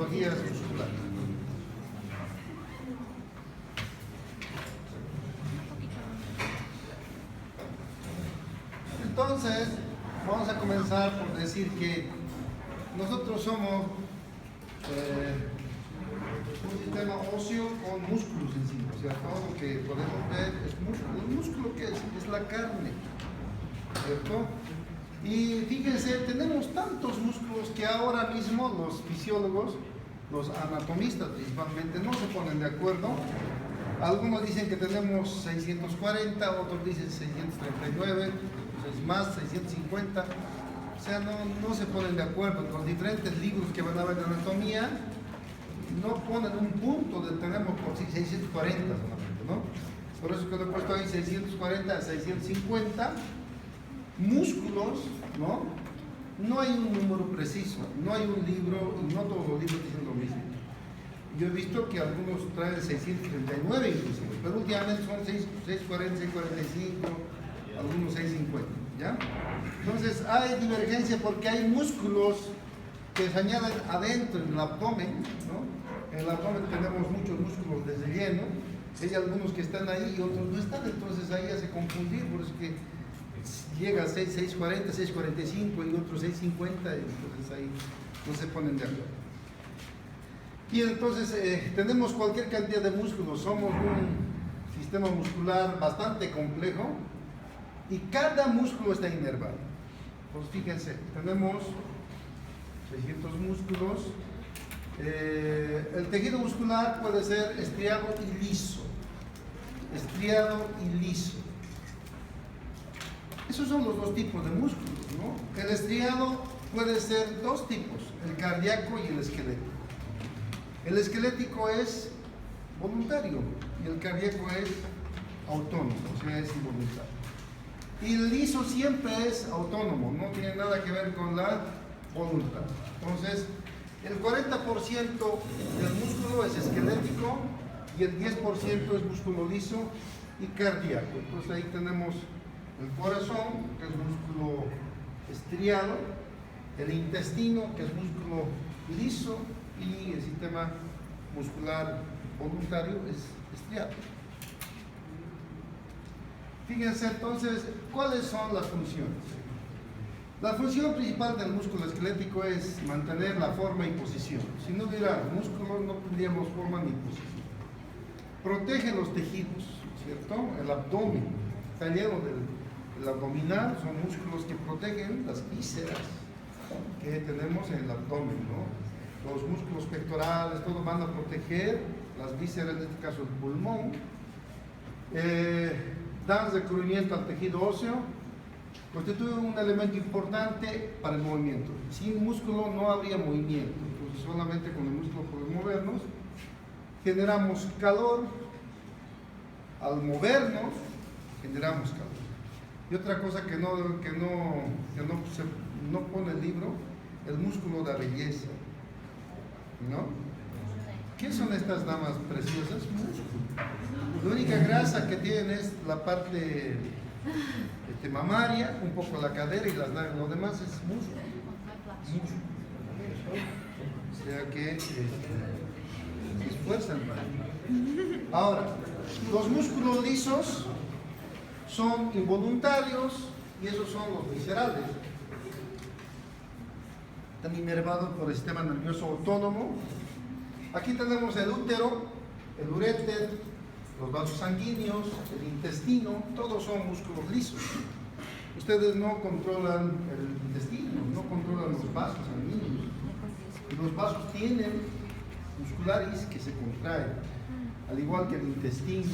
patologías musculares. Entonces, vamos a comenzar por decir que nosotros somos un sistema óseo con músculos encima. O sea, todo lo que podemos ver es músculo. ¿El músculo qué es? Es la carne, ¿cierto? Y fíjense, tenemos tantos músculos que ahora mismo los fisiólogos, los anatomistas principalmente, no se ponen de acuerdo. Algunos dicen que tenemos 640, otros dicen 639, es más, 650. O sea, no se ponen de acuerdo. Con diferentes libros que van a ver de anatomía, no ponen un punto de tenemos por 640 solamente, ¿no? Por eso que lo he puesto ahí 640 a 650 músculos, ¿no? No hay un número preciso, no hay un libro y no todos los libros dicen lo mismo. Yo he visto que algunos traen 639 inclusive, pero últimamente son 640, 645, algunos 650, ¿ya? Entonces hay divergencia porque hay músculos que se añaden adentro en el abdomen, ¿no? En el abdomen tenemos muchos músculos de relleno, hay algunos que están ahí y otros no están, entonces ahí hace confundir, por eso que llega a 640, 645 y otros 650, y entonces ahí no se ponen de acuerdo. Y entonces tenemos cualquier cantidad de músculos, somos un sistema muscular bastante complejo y cada músculo está inervado. Pues fíjense, tenemos 600 músculos. El tejido muscular puede ser estriado y liso. Estriado y liso. Esos son los dos tipos de músculos, ¿no? El estriado puede ser dos tipos, el cardíaco y el esquelético. El esquelético es voluntario y el cardíaco es autónomo, o sea, es involuntario. Y el liso siempre es autónomo, no tiene nada que ver con la voluntad. Entonces, el 40% del músculo es esquelético y el 10% es músculo liso y cardíaco. Entonces ahí tenemos el corazón, que es músculo estriado, el intestino, que es músculo liso, y el sistema muscular voluntario es estriado. Fíjense entonces, ¿cuáles son las funciones? La función principal del músculo esquelético es mantener la forma y posición. Si no hubiera músculo, no tendríamos forma ni posición. Protege los tejidos, ¿cierto? El abdomen está lleno del abdominal, son músculos que protegen las vísceras que tenemos en el abdomen, ¿no? Los músculos pectorales, todos van a proteger las vísceras, en este caso el pulmón. Dan recubrimiento al tejido óseo, constituye un elemento importante para el movimiento. Sin músculo no habría movimiento, entonces solamente con el músculo podemos movernos. Generamos calor, al movernos generamos calor. Y otra cosa que no pone el libro, el músculo de la belleza, ¿no? ¿Qué son estas damas preciosas? Músculo. La única grasa que tienen es la parte mamaria, un poco la cadera y las nalgas, lo demás es músculo. O sea que se esfuerzan para. Ahora, los músculos lisos son involuntarios y esos son los viscerales. Están inervados por el sistema nervioso autónomo. Aquí tenemos el útero, el uréter, los vasos sanguíneos, el intestino, todos son músculos lisos. Ustedes no controlan el intestino, no controlan los vasos sanguíneos. Y los vasos tienen musculares que se contraen, al igual que el intestino,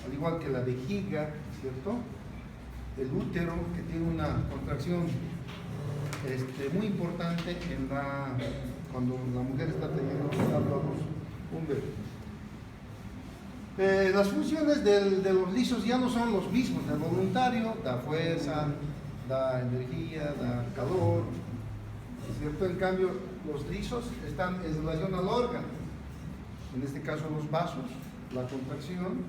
al igual que la vejiga, ¿cierto? El útero, que tiene una contracción muy importante cuando la mujer está teniendo un bebé. Las funciones de los lisos ya no son los mismos. El voluntario da fuerza, da energía, da calor, ¿cierto? En cambio, los lisos están en relación al órgano, en este caso los vasos, la contracción,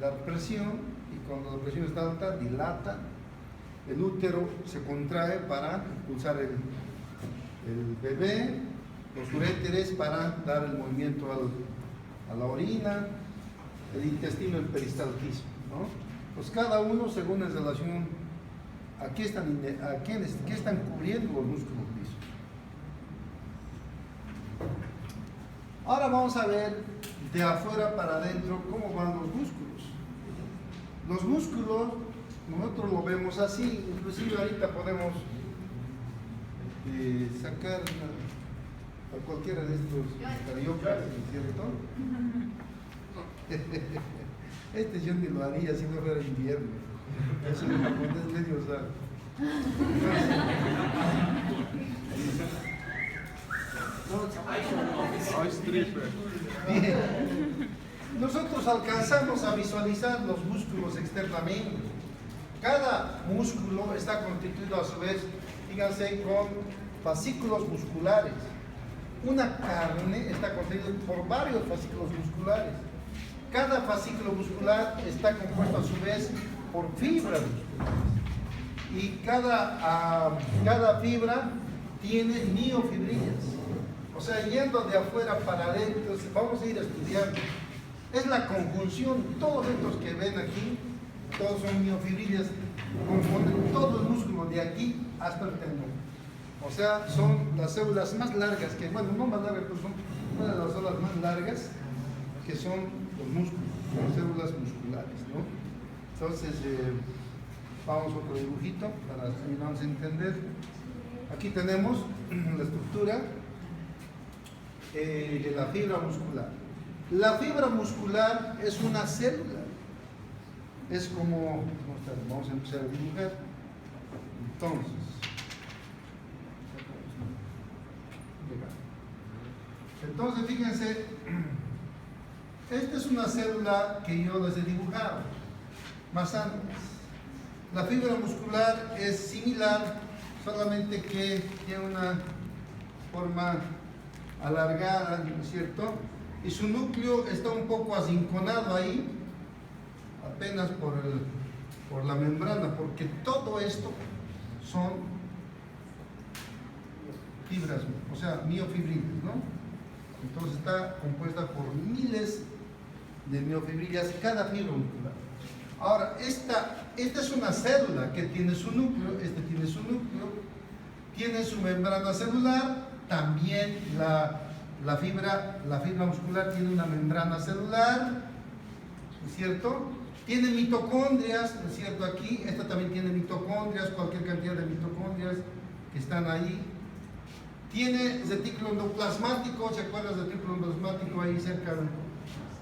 dar presión, y cuando la presión está alta, dilata, el útero se contrae para impulsar el bebé, los uréteres para dar el movimiento a la orina, el intestino, el peristaltismo, ¿no? Pues cada uno según en relación a qué están cubriendo los músculos lisos. Ahora vamos a ver de afuera para adentro cómo van los músculos. Los músculos nosotros lo vemos así, inclusive ahorita podemos sacar a cualquiera de estos cariocas, ¿cierto? Este yo ni lo haría si no fuera invierno. Eso en japonés medio usado. Bien. Nosotros alcanzamos a visualizar los músculos externamente. Cada músculo está constituido a su vez, fíjense, con fascículos musculares. Una carne está constituida por varios fascículos musculares. Cada fascículo muscular está compuesto a su vez por fibras musculares. Y cada fibra tiene miofibrillas. O sea, yendo de afuera para adentro, vamos a ir estudiando. Es la conjunción, todos estos que ven aquí, todos son miofibrillas, componen todo el músculo de aquí hasta el tendón. O sea, son las células más largas, que bueno, no más largas, pero son una de las células más largas, que son los músculos, las células musculares, ¿no? Entonces, vamos a otro dibujito para terminar de entender. Aquí tenemos la estructura de la fibra muscular. La fibra muscular es una célula. Es como, vamos a empezar a dibujar. Entonces, fíjense, esta es una célula que yo les he dibujado, más antes. La fibra muscular es similar, solamente que tiene una forma alargada, ¿no es cierto? Y su núcleo está un poco arrinconado ahí, apenas por la membrana, porque todo esto son fibras, o sea, miofibrillas, ¿no? Entonces está compuesta por miles de miofibrillas cada fibra muscular. Ahora, esta es una célula que tiene su núcleo, tiene su núcleo, tiene su membrana celular, también la fibra muscular tiene una membrana celular, ¿no es cierto? Tiene mitocondrias, ¿no es cierto? Aquí, esta también tiene mitocondrias, cualquier cantidad de mitocondrias que están ahí. Tiene retículo endoplasmático, ¿se acuerdan del retículo endoplasmático ahí cerca?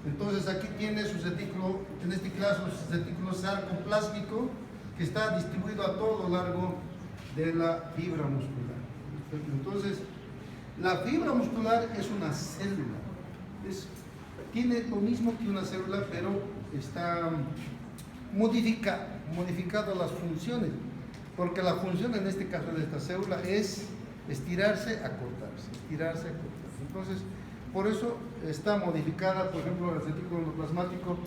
Entonces aquí tiene su retículo, en este caso su retículo sarcoplásmico, que está distribuido a todo lo largo de la fibra muscular. Entonces, la fibra muscular es una célula. Tiene lo mismo que una célula, pero está modificado las funciones, porque la función en este caso de esta célula es estirarse, acortarse, estirarse, acortarse. Entonces, por eso está modificada, por ejemplo, el retículo endoplasmático